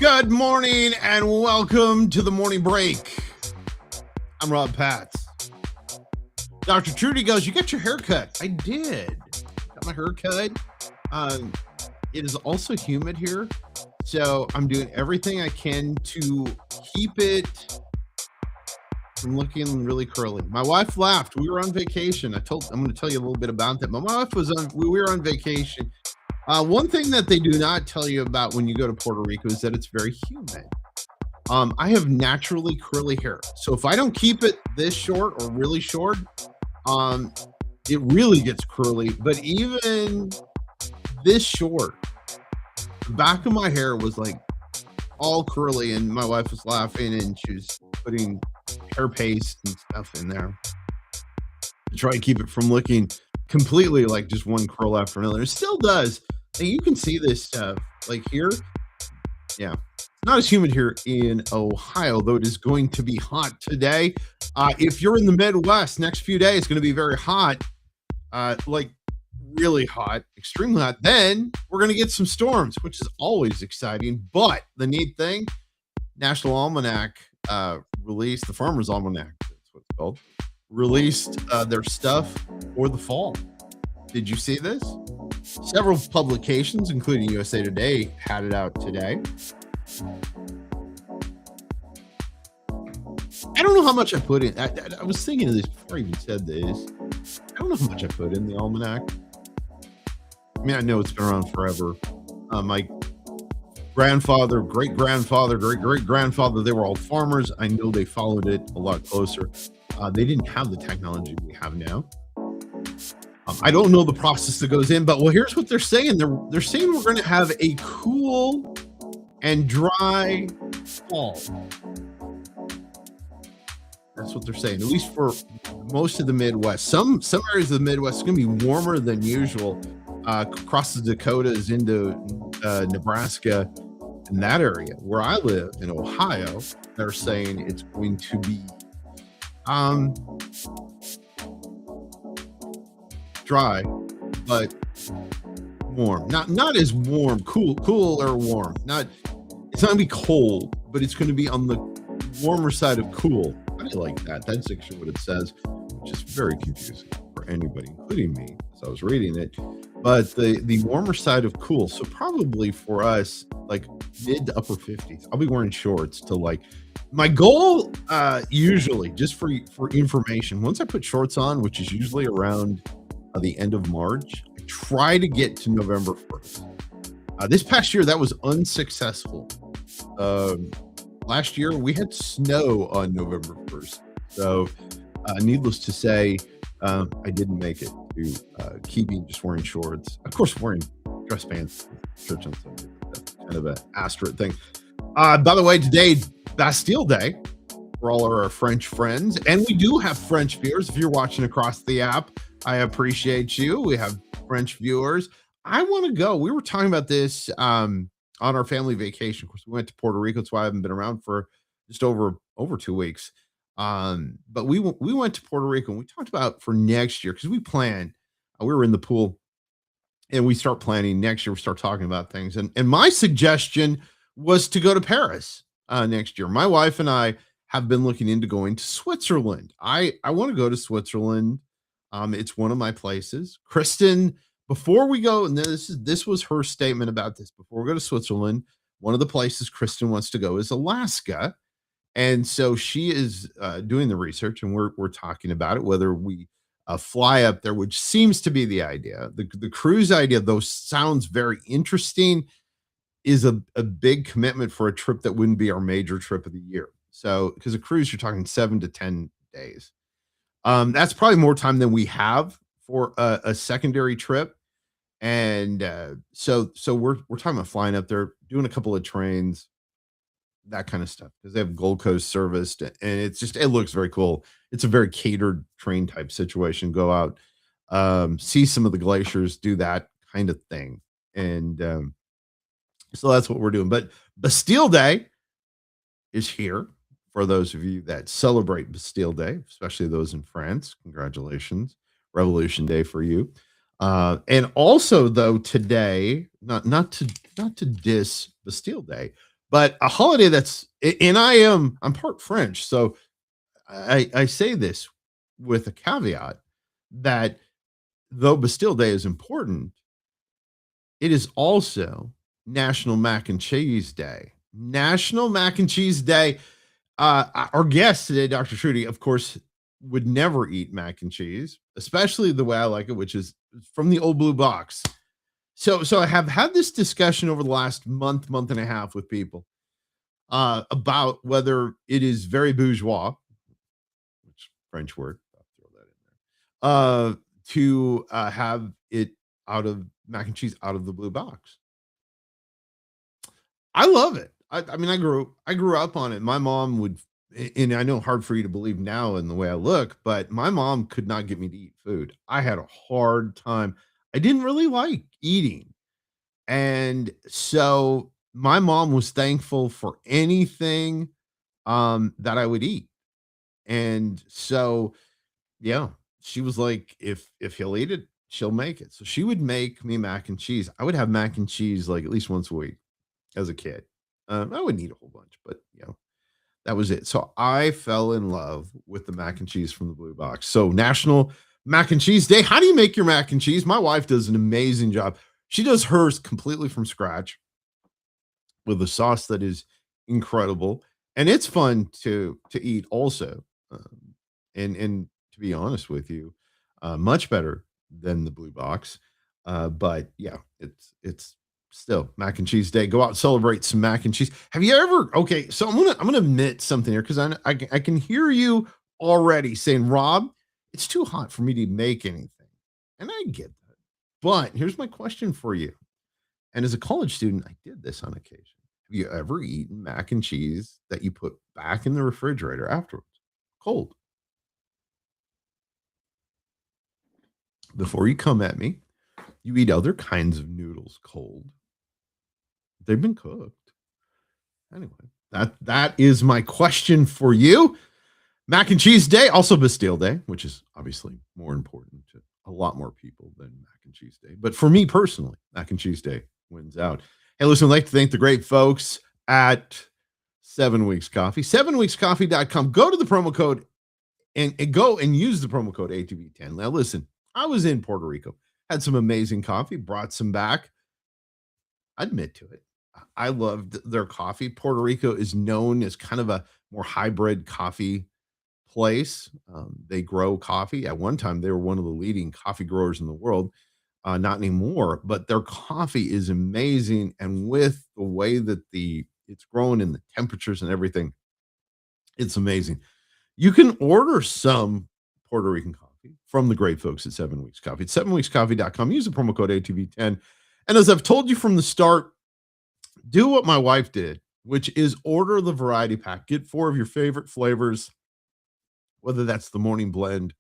Good morning and welcome to the morning break. I'm Rob Patz. Dr. Trudy goes, "You got your hair cut." I did. Got my hair cut. Um, it is also humid here, so I'm doing everything I can to keep it from looking really curly. My wife laughed. We were on vacation. I'm going to tell you a little bit about that. My wife we were on vacation. One thing that they do not tell you about when you go to Puerto Rico is that it's very humid. I have naturally curly hair, so if I don't keep it this short or really short, um, it really gets curly. But even this short, the back of my hair was like all curly, and my wife was laughing, and she was putting hair paste and stuff in there to try to keep it from looking completely like just one curl after another. It still does. And you can see this stuff like here. Yeah. Not as humid here in Ohio, though it is going to be hot today. If you're in the Midwest, next few days going to be very hot, like really hot, extremely hot. Then we're going to get some storms, which is always exciting. But the neat thing, National Almanac released, the Farmer's Almanac, that's what it's called, released their stuff for the fall. Did you see this? Several publications, including USA Today, had it out today. I don't know how much I put in. I was thinking of this before I even said this. I don't know how much I put in the almanac. I mean, I know it's been around forever. My grandfather, great-grandfather, great-great-grandfather, they were all farmers. I know they followed it a lot closer. They didn't have the technology we have now. I don't know the process that goes in, but well, here's what they're saying. They're saying we're going to have a cool and dry fall. That's what they're saying, at least for most of the Midwest. Some areas of the Midwest are going to be warmer than usual. Across the Dakotas into Nebraska, in that area where I live in Ohio, they're saying it's going to be dry, but warm. Not as warm, cool or warm. It's not gonna be cold, but it's going to be on the warmer side of cool. I like that. That's actually what it says, which is very confusing for anybody, including me, as I was reading it. But the warmer side of cool, so probably for us, like mid to upper 50s. I'll be wearing shorts to like my goal, usually just for information. Once I put shorts on, which is usually around the end of March, I try to get to November 1st. This past year, that was unsuccessful. Last year, we had snow on November 1st. So, needless to say, I didn't make it to keeping just wearing shorts. Of course, wearing dress pants, church on Sunday. That's kind of an asterisk thing. By the way, today, Bastille Day for all of our French friends. And we do have French viewers. If you're watching across the app, I appreciate you. We have French viewers. I want to go. We were talking about this on our family vacation. Of course, we went to Puerto Rico. That's why I haven't been around for just over 2 weeks. But we went to Puerto Rico and we talked about for next year because we planned. We were in the pool and we start planning next year. We start talking about things. And my suggestion was to go to Paris next year. My wife and I have been looking into going to Switzerland. I want to go to Switzerland. It's one of my places. Kristen, before we go, and this was her statement about this. Before we go to Switzerland, one of the places Kristen wants to go is Alaska, and so she is doing the research, and we're talking about it, whether we fly up there, which seems to be the idea. The cruise idea, though, sounds very interesting. Is a big commitment for a trip that wouldn't be our major trip of the year. So, because a cruise, you're talking 7 to 10 days. That's probably more time than we have for a secondary trip. And so we're talking about flying up there, doing a couple of trains, that kind of stuff, because they have Gold Coast serviced, and it looks very cool. It's a very catered train type situation. Go out, see some of the glaciers, do that kind of thing. And so that's what we're doing. But Bastille Day is here. For those of you that celebrate Bastille Day, especially those in France, congratulations. Revolution Day for you. And also, though, today, not to diss Bastille Day, But a holiday and I'm part French, so I say this with a caveat that though Bastille Day is important, it is also National Mac and Cheese Day. National Mac and Cheese Day. Our guest today, Dr. Trudy, of course, would never eat mac and cheese, especially the way I like it, which is from the old blue box. So I have had this discussion over the last month and a half with people about whether it is very bourgeois, which French word, I'll throw that in there, to have it out of mac and cheese out of the blue box. I love it. I mean, I grew up on it. My mom would, and I know hard for you to believe now in the way I look, but my mom could not get me to eat food. I had a hard time. I didn't really like eating. And so my mom was thankful for anything that I would eat. And so yeah, she was like, if he'll eat it, she'll make it. So she would make me mac and cheese. I would have mac and cheese like at least once a week as a kid. I wouldn't eat a whole bunch, but that was it. So I fell in love with the mac and cheese from the blue box. So National Mac and Cheese Day. How do you make your mac and cheese? My wife does an amazing job. She does hers completely from scratch with a sauce that is incredible, and it's fun to eat also. And to be honest with you, much better than the blue box. But yeah, it's still Mac and Cheese Day. Go out and celebrate some mac and cheese. Have you ever? Okay, so I'm gonna admit something here because I can hear you already saying, Rob, it's too hot for me to make anything, and I get that. But here's my question for you. And as a college student, I did this on occasion. Have you ever eaten mac and cheese that you put back in the refrigerator afterwards, cold? Before you come at me, you eat other kinds of noodles cold. They've been cooked. Anyway, that is my question for you. Mac and Cheese Day, also Bastille Day, which is obviously more important to a lot more people than Mac and Cheese Day. But for me personally, Mac and Cheese Day wins out. Hey, listen, I'd like to thank the great folks at 7 Weeks Coffee. 7weekscoffee.com. Go to the promo code and go and use the promo code ATV10. Now, listen, I was in Puerto Rico, had some amazing coffee, brought some back. I admit to it. I loved their coffee. Puerto Rico is known as kind of a more hybrid coffee place. They grow coffee. At one time, they were one of the leading coffee growers in the world. Not anymore, but their coffee is amazing. And with the way that it's grown and the temperatures and everything, it's amazing. You can order some Puerto Rican coffee from the great folks at 7 Weeks Coffee. It's 7weekscoffee.com. Use the promo code ATV10. And as I've told you from the start, do what my wife did, which is order the variety pack. Get 4 of your favorite flavors, whether that's the morning blend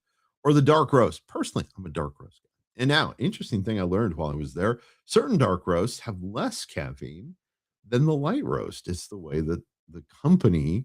or the dark roast. Personally, I'm a dark roast guy. And now, interesting thing I learned while I was there, certain dark roasts have less caffeine than the light roast. It's the way that the company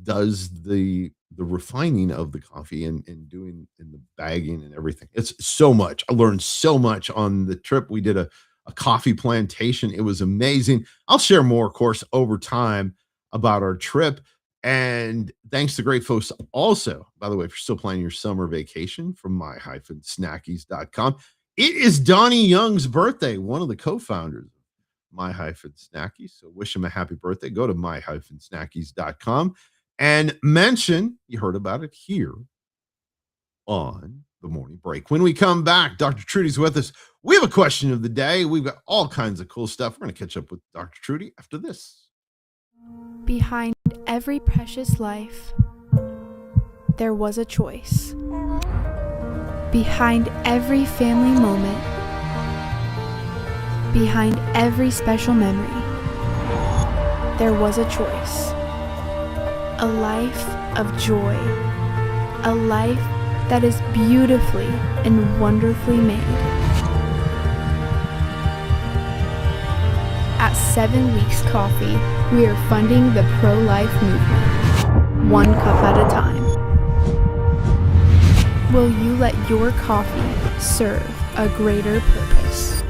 does the refining of the coffee and doing in the bagging and everything. It's so much. I learned so much on the trip. We did a coffee plantation. It was amazing. I'll share more, of course, over time about our trip. And thanks to great folks also, by the way, if you're still planning your summer vacation from my-snackies.com, it is Donnie Young's birthday, one of the co-founders of My-Snackies. So wish him a happy birthday. Go to my-snackies.com and mention you heard about it here on the morning break. When we come back, Dr. Trudy's with us. We have a question of the day. We've got all kinds of cool stuff. We're going to catch up with Dr. Trudy after this. Behind every precious life, there was a choice. Behind every family moment, behind every special memory, there was a choice. A life of joy. A life that is beautifully and wonderfully made. At 7 Weeks Coffee, we are funding the pro-life movement, one cup at a time. Will you let your coffee serve a greater purpose?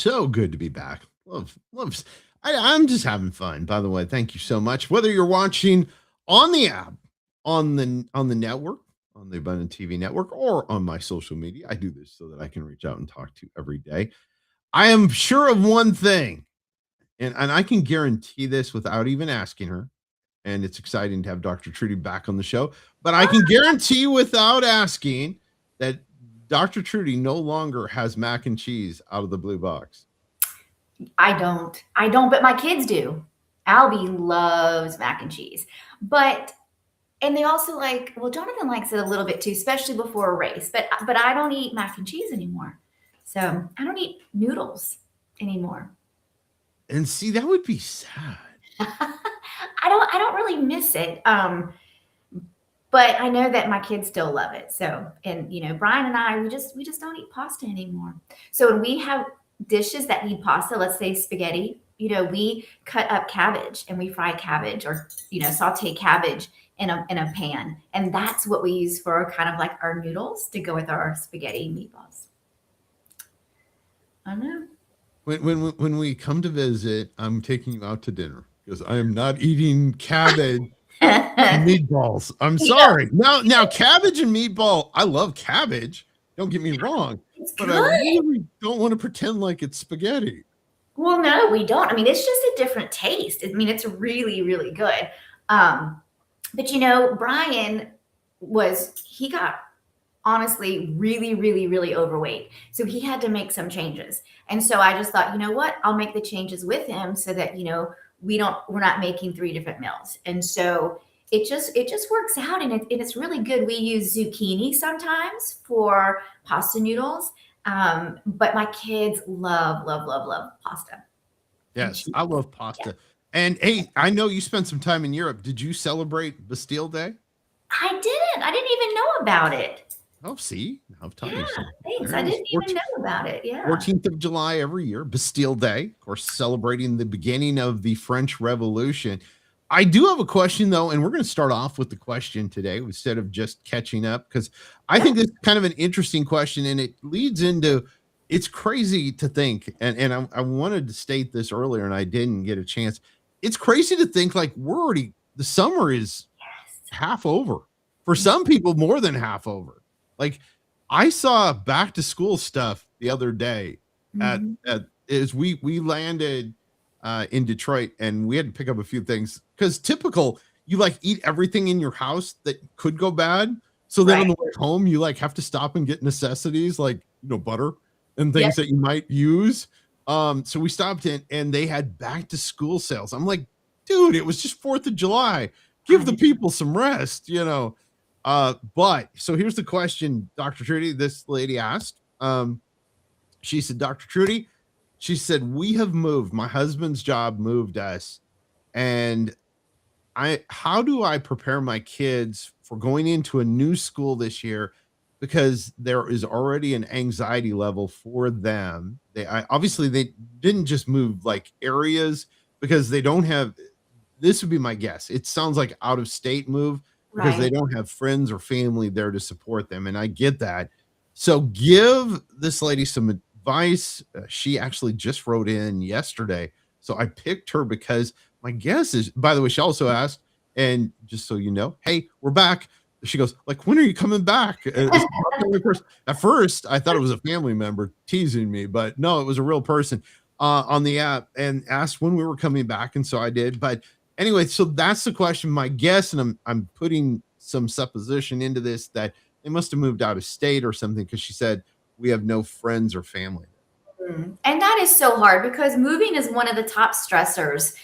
so good to be back. Love. I'm just having fun. By the way, thank you so much. Whether you're watching on the app, on the network, on the Abundant TV network, or on my social media, I do this so that I can reach out and talk to you every day. I am sure of one thing, and I can guarantee this without even asking her. And it's exciting to have Dr. Trudy back on the show. But I can guarantee without asking that Dr. Trudy no longer has mac and cheese out of the blue box. I don't, but my kids do. Albie loves mac and cheese. And they also well, Jonathan likes it a little bit too, especially before a race. But I don't eat mac and cheese anymore. So I don't eat noodles anymore. And see, that would be sad. I don't really miss it. But I know that my kids still love it. So, and Brian and I, we just don't eat pasta anymore. So when we have dishes that need pasta, let's say spaghetti, we cut up cabbage and we fry cabbage or saute cabbage in a pan, and that's what we use for kind of like our noodles to go with our spaghetti meatballs. I know. When we come to visit, I'm taking you out to dinner because I am not eating cabbage and meatballs. I'm sorry. Now cabbage and meatball. I love cabbage. Don't get me wrong, but I really don't want to pretend like it's spaghetti. Well, no, we don't. I mean, it's just a different taste. I mean, it's really, really good. But Brian he got honestly really, really, really overweight. So he had to make some changes. And so I just thought, you know what, I'll make the changes with him so that, we're not making 3 different meals. And so it just works out, and it's really good. We use zucchini sometimes for pasta noodles. But my kids love pasta. Yes, I love pasta. Yeah. And hey, I know you spent some time in Europe. Did you celebrate Bastille Day? I didn't. I didn't even know about it. Oh, see, I've told you. So. Thanks. I didn't even know about it. Yeah. 14th of July every year, Bastille Day, of course, celebrating the beginning of the French Revolution. I do have a question, though, and we're going to start off with the question today instead of just catching up, because I think it's kind of an interesting question, and it leads into, it's crazy to think, and I wanted to state this earlier, and I didn't get a chance. It's crazy to think like the summer is half over. For some people, more than half over. Like I saw back to school stuff the other day as we landed in Detroit, and we had to pick up a few things because typical, you eat everything in your house that could go bad. So then on the way home, you have to stop and get necessities like, butter and things that you might use. So we stopped in and they had back to school sales. I'm like, dude, it was just 4th of July. Give the people some rest, But so here's the question, Dr. Trudy, this lady asked. She said, Dr. Trudy, she said, we have moved. My husband's job moved us. And how do I prepare my kids for going into a new school this year? Because there is already an anxiety level for them. Obviously they didn't just move areas because they don't have, this would be my guess. It sounds like out of state move because they don't have friends or family there to support them. And I get that. So give this lady some advice. She actually just wrote in yesterday. So I picked her because my guess is, by the way, she also asked, and just so you know, hey, we're back. She goes, when are you coming back? At first, I thought it was a family member teasing me, but no, it was a real person on the app and asked when we were coming back. And so I did. But anyway, so that's the question. My guess, and I'm putting some supposition into this, that they must have moved out of state or something, because she said we have no friends or family. And that is so hard because moving is one of the top stressors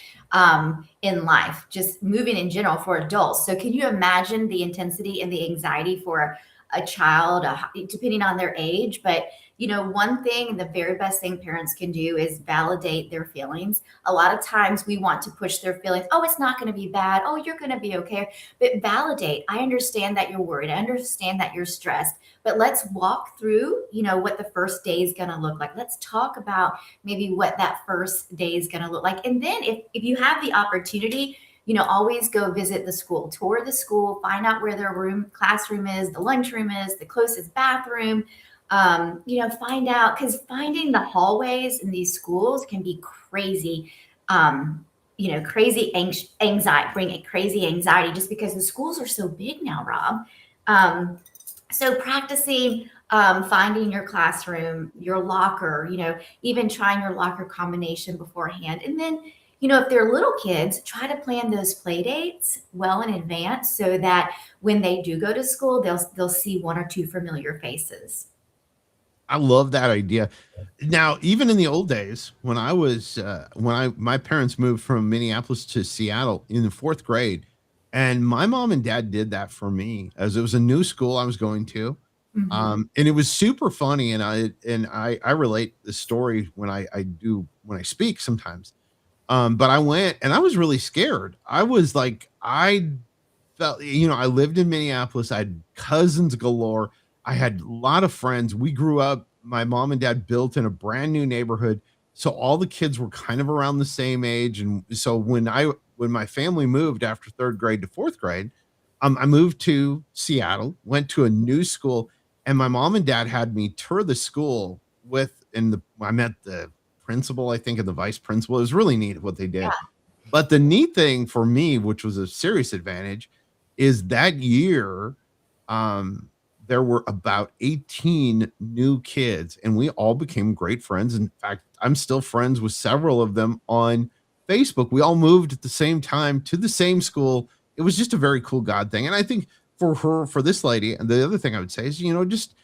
in life, just moving in general for adults. So can you imagine the intensity and the anxiety for a child, depending on their age? But one thing, the very best thing parents can do is validate their feelings. A lot of times we want to push their feelings. Oh, it's not going to be bad. Oh, you're going to be okay. But validate. I understand that you're worried. I understand that you're stressed. But let's walk through, what the first day is going to look like. Let's talk about maybe what that first day is going to look like. And then if you have the opportunity, always go visit the school, tour the school, find out where their classroom is, the lunchroom is, the closest bathroom. Find out, because finding the hallways in these schools can be crazy. Crazy anxiety, bring it crazy anxiety just because the schools are so big now, Rob. So practicing finding your classroom, your locker, even trying your locker combination beforehand. And then, if they're little kids, try to plan those play dates well in advance so that when they do go to school, they'll see one or two familiar faces. I love that idea. Now, even in the old days, when my parents moved from Minneapolis to Seattle in the 4th grade, and my mom and dad did that for me as it was a new school I was going to. Hmm. And it was super funny, and I relate the story when I speak sometimes. But I went and I was really scared. I was like, I felt, I lived in Minneapolis. I had cousins galore. I had a lot of friends. We grew up, my mom and dad built in a brand new neighborhood. So all the kids were kind of around the same age. And so when my family moved after 3rd grade to 4th grade, I moved to Seattle, went to a new school, and my mom and dad had me tour the school I met the principal, I think, and the vice principal. It was really neat what they did. Yeah. But the neat thing for me, which was a serious advantage, is that year, um, there were about 18 new kids, and we all became great friends. In fact, I'm still friends with several of them on Facebook. We all moved at the same time to the same school. It was just a very cool God thing. And I think for this lady, and the other thing I would say is, just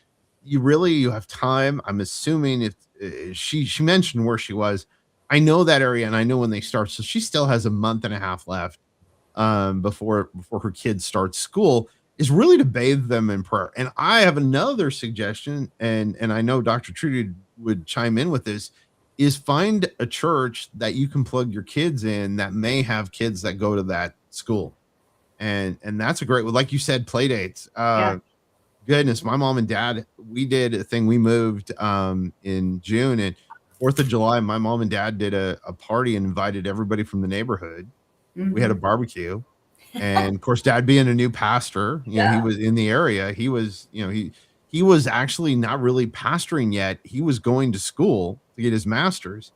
you have time. I'm assuming if she mentioned where she was. I know that area and I know when they start. So she still has a month and a half left before her kids start school, is really to bathe them in prayer. And I have another suggestion, and I know Dr. Trudy would chime in with this, is find a church that you can plug your kids in that may have kids that go to that school. And that's a great, like you said, play dates. Yeah. Goodness, my mom and dad, we did a thing. We moved in June, and 4th of July, my mom and dad did a party and invited everybody from the neighborhood. We had a Hmm. barbecue. And of course, dad being a new pastor, he Yeah. was in the area. He was actually not really pastoring yet. He was going to school to get his master's.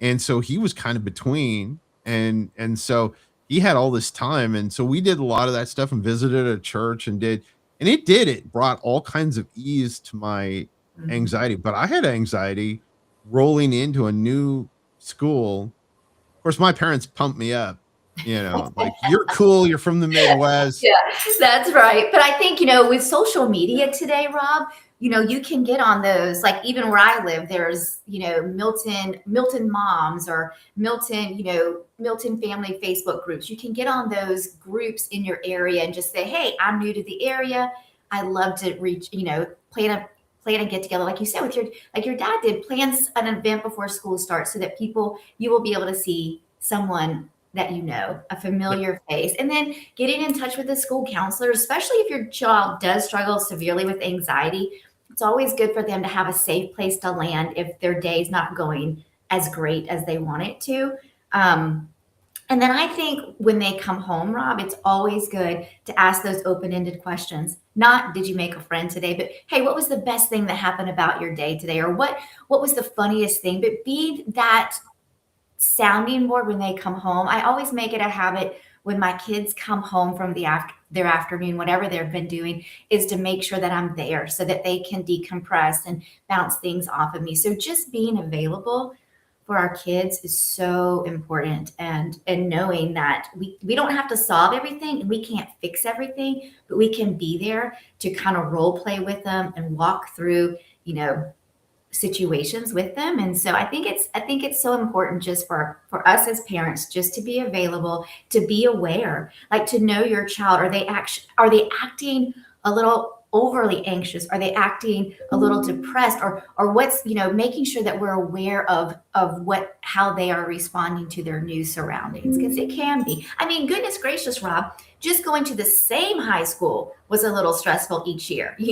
And so he was kind of between, and so he had all this time. And so we did a lot of that stuff and visited a church and it brought all kinds of ease to my Hmm. anxiety. But I had anxiety rolling into a new school. Of course, my parents pumped me up, like, "You're cool, you're from the Midwest." Yeah, that's right. But I think, with social media today, Rob, you can get on those, like even where I live, there's, Milton moms or Milton family Facebook groups. You can get on those groups in your area and just say, hey, I'm new to the area. I love to reach, plan a get together, like you said, like your dad did, plans an event before school starts so that you will be able to see someone that a familiar face, and then getting in touch with the school counselor, especially if your child does struggle severely with anxiety. It's always good for them to have a safe place to land if their day's not going as great as they want it to. Um, and then I think when they come home, Rob, it's always good to ask those open ended questions. Not, did you make a friend today? But hey, what was the best thing that happened about your day today? Or what was the funniest thing? But be that sounding board when they come home. I always make it a habit when my kids come home from their afternoon, whatever they've been doing, is to make sure that I'm there so that they can decompress and bounce things off of me. So just being available for our kids is so important, and knowing that we don't have to solve everything and we can't fix everything, but we can be there to kind of role play with them and walk through, situations with them. And so I think it's so important just for us as parents just to be available, to be aware, like to know your child. Are they acting a little overly anxious? Are they acting a little depressed? Or what's, making sure that we're aware of how they are responding to their new surroundings, because it can be. I mean, goodness gracious, Rob, just going to the same high school was a little stressful each year. So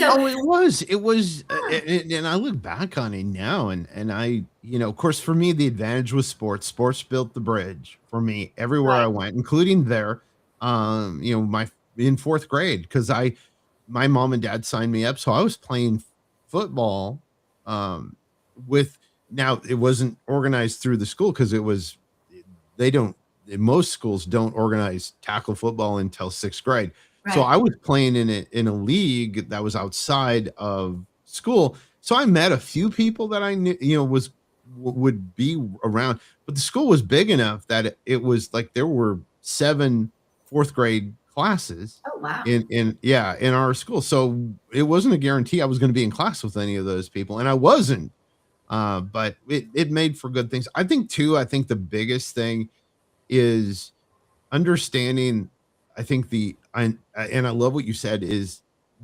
Oh, it was, and I look back on it now, and of course, for me, the advantage was sports. Sports built the bridge for me everywhere I right. went, including there. My in 4th grade, because I my mom and dad signed me up, so I was playing football, um, with now it wasn't organized through the school because it was they don't most schools don't organize tackle football until 6th grade. So Right. I was playing in a league that was outside of school. So I met a few people that I knew, would be around, but the school was big enough that it was like there were 7 4th grade classes Oh, wow. in our school. So it wasn't a guarantee I was going to be in class with any of those people, and I wasn't. But it made for good things. I think too. I think the biggest thing is understanding. I think and I love what you said is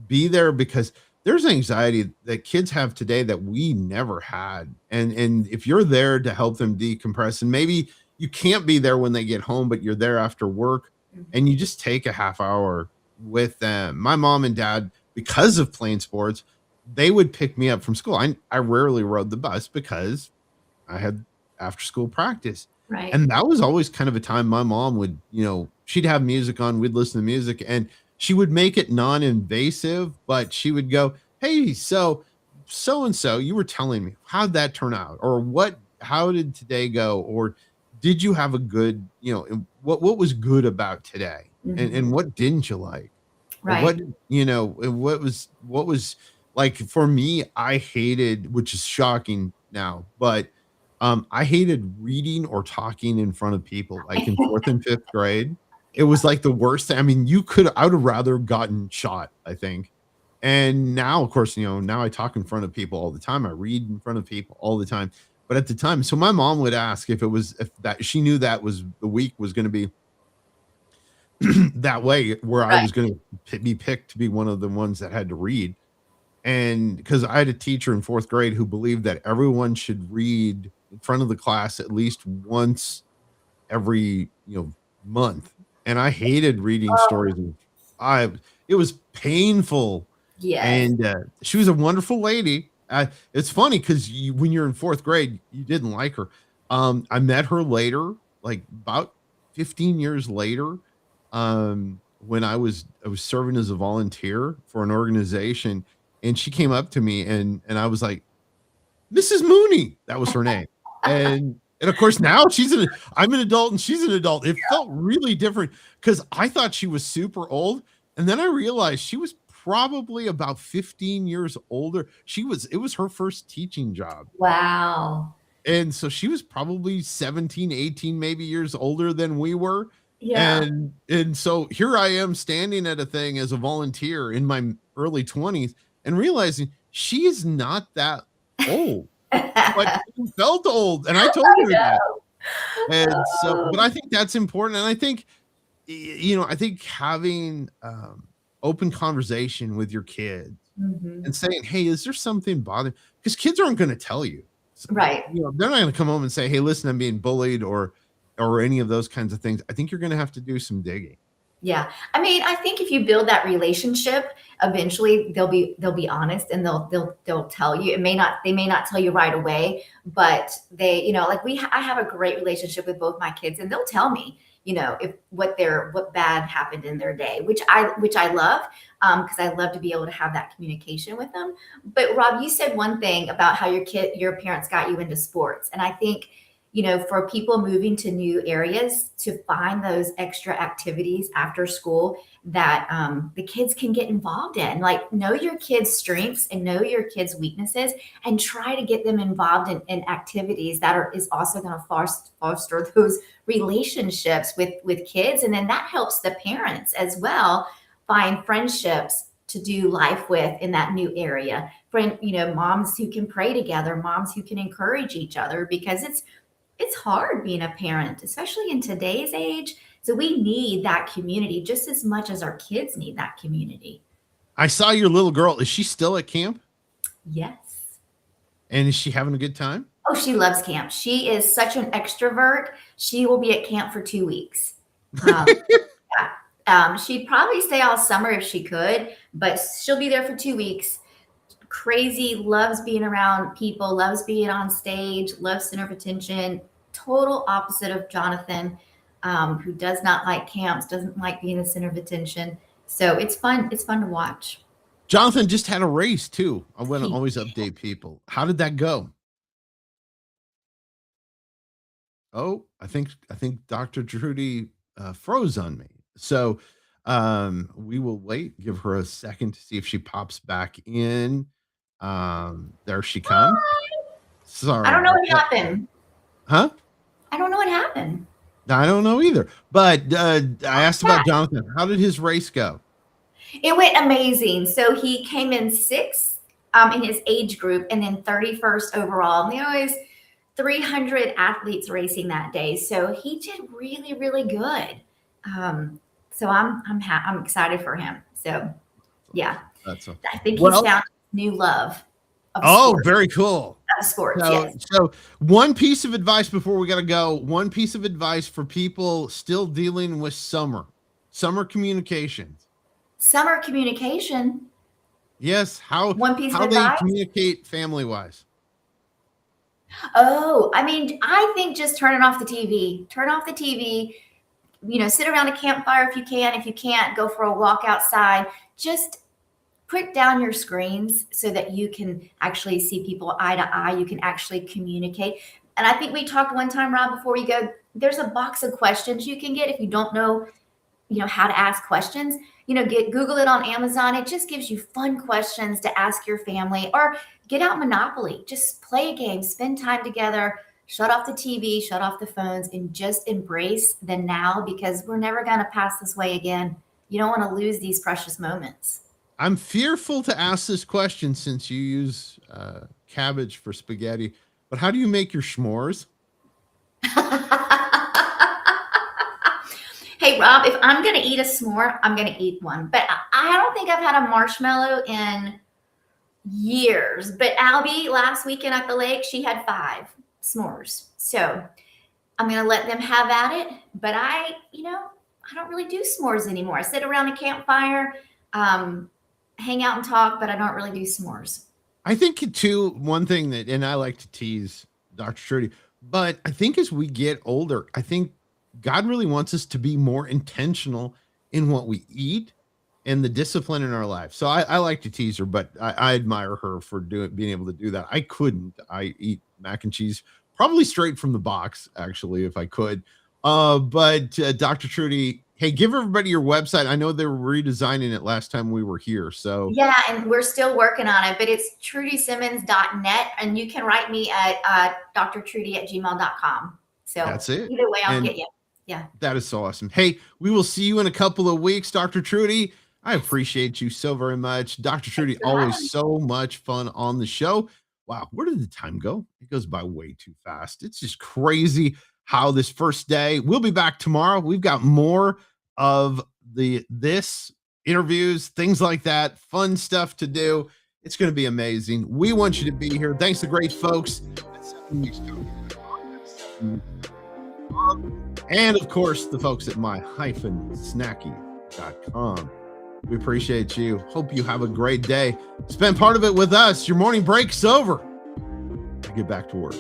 be there because there's anxiety that kids have today that we never had, and if you're there to help them decompress, and maybe you can't be there when they get home, but you're there after work, Mhm. and you just take a half hour with them. My mom and dad, because of playing sports, they would pick me up from school. I rarely rode the bus because I had after school practice. Right. And that was always kind of a time my mom would, she'd have music on, we'd listen to music, and she would make it non-invasive, but she would go, "Hey, so and so, you were telling me, how'd that turn out? Or how did today go? Or did you have a good, and what was good about today? And Mhm. what didn't you like? Or Right. and what was like for me, I hated, which is shocking now, but I hated reading or talking in front of people, like in 4th and 5th grade. It was like the worst thing. I mean, I would have rather gotten shot, I think. And now, of course, now I talk in front of people all the time. I read in front of people all the time. But at the time, so my mom would ask if that she knew that was the week was going to be that way, where I Right. was going to be picked to be one of the ones that had to read. And because I had a teacher in 4th grade who believed that everyone should read in front of the class at least once every, month. And I hated reading Oh, stories of I it was painful. yes. And, she was a wonderful lady. It's funny because when you're in 4th grade, you didn't like her. I met her later, like about 15 years later, when I was serving as a volunteer for an organization, and she came up to me and I was like, "Mrs. Mooney," that was her name. And of course now I'm an adult and she's an adult. It felt really different because I thought she was super old. And then I realized she was probably about 15 years older. It was her first teaching job. Wow. And so she was probably 17, 18, maybe years older than we were. Yeah. And so here I am standing at a thing as a volunteer in my early 20s and realizing she is not that old, but she felt old. And I told I her that. know. And so, but Oh. I think that's important. And I think, I think having open conversation with your kids Mhm. and saying, "Hey, is there something bothering?" Because kids aren't going to tell you. Right. They're not going to come home and say, "Hey, listen, I'm being bullied," or any of those kinds of things. I think you're going to have to do some digging. Yeah. I mean, I think if you build that relationship, eventually they'll be honest and they'll tell you. They may not tell you right away, but like I have a great relationship with both my kids and they'll tell me, if what bad happened in their day, which I love, because I love to be able to have that communication with them. But Rob, you said one thing about how your parents got you into sports. And I think for people moving to new areas to find those extra activities after school that the kids can get involved in. Like, know your kids' strengths and know your kids' weaknesses, and try to get them involved in activities is also going to foster those relationships with kids, and then that helps the parents as well find friendships to do life with in that new area. Friend, moms who can pray together, moms who can encourage each other, because it's hard being a parent, especially in today's age. So we need that community just as much as our kids need that community. I saw your little girl. Is she still at camp? Yes. And is she having a good time? Oh, she loves camp. She is such an extrovert. She will be at camp for 2 weeks. Um, yeah. She'd probably stay all summer if she could, but she'll be there for 2 weeks. Crazy, loves being around people, loves being on stage, loves center of attention. Total opposite of Jonathan, who does not like camps, doesn't like being the center of attention. So it's fun. It's fun to watch. Jonathan just had a race too. I want to He always update people. How did that go? Oh, I think Dr. Trudy froze on me. So we will wait, give her a second to see if she pops back in. There she comes. I Sorry don't know about what that. happened. Huh? I don't know what happened. I don't know either. But I asked about Jonathan. How did his race go? It went amazing. So he came in sixth in his age group and then 31st overall. And there was 300 athletes racing that day. So he did really, really good. So I'm excited for him. So yeah, That's a, I think he's well. found new love of Oh, sports. very cool. Of sports, So, yes. so one piece of advice before we got to go. One piece of advice for people still dealing with summer communications. Summer communication. Yes, One piece of how they advice. communicate family wise. Oh, I mean, I think just turning off the TV. Turn off the TV. Sit around a campfire if you can. If you can't, go for a walk outside. Just put down your screens so that you can actually see people eye to eye. You can actually communicate. And I think we talked one time, Rob, before we go, there's a box of questions you can get if you don't know, how to ask questions. Google it on Amazon. It just gives you fun questions to ask your family, or get out Monopoly. Just play a game, spend time together, shut off the TV, shut off the phones, and just embrace the now, because we're never going to pass this way again. You don't want to lose these precious moments. I'm fearful to ask this question since you use cabbage for spaghetti, but how do you make your s'mores? Hey, Rob, if I'm going to eat a s'more, I'm going to eat one. But I don't think I've had a marshmallow in years. But Albie, last weekend at the lake, she had 5 s'mores. So I'm going to let them have at it. But I don't really do s'mores anymore. I sit around a campfire, hang out and talk, but I don't really do s'mores. I think too, one thing that, and I like to tease Dr. Trudy, but I think as we get older, I think God really wants us to be more intentional in what we eat and the discipline in our life. So I like to tease her, but I admire her for being able to do that. I couldn't. I eat mac and cheese probably straight from the box, actually, if I could. But Dr. Trudy, hey, give everybody your website. I know they were redesigning it last time we were here. So yeah, and we're still working on it, but it's trudysimmons.net, and you can write me at drtrudy@gmail.com. So that's it. Either way, I'll And get you. Yeah. that is so awesome. Hey, we will see you in a couple of weeks, Dr. Trudy. I appreciate you so very much. Dr. Trudy, always so much fun on the show. Wow, where did the time go? It goes by way too fast. It's just crazy how this first day. We'll be back tomorrow. We've got more of this interviews, things like that, fun stuff to do. It's going to be amazing. We want you to be here. Thanks to great folks. And of course, the folks at my-snacky.com. We appreciate you. Hope you have a great day. Spend part of it with us. Your morning break's over. Get back to work.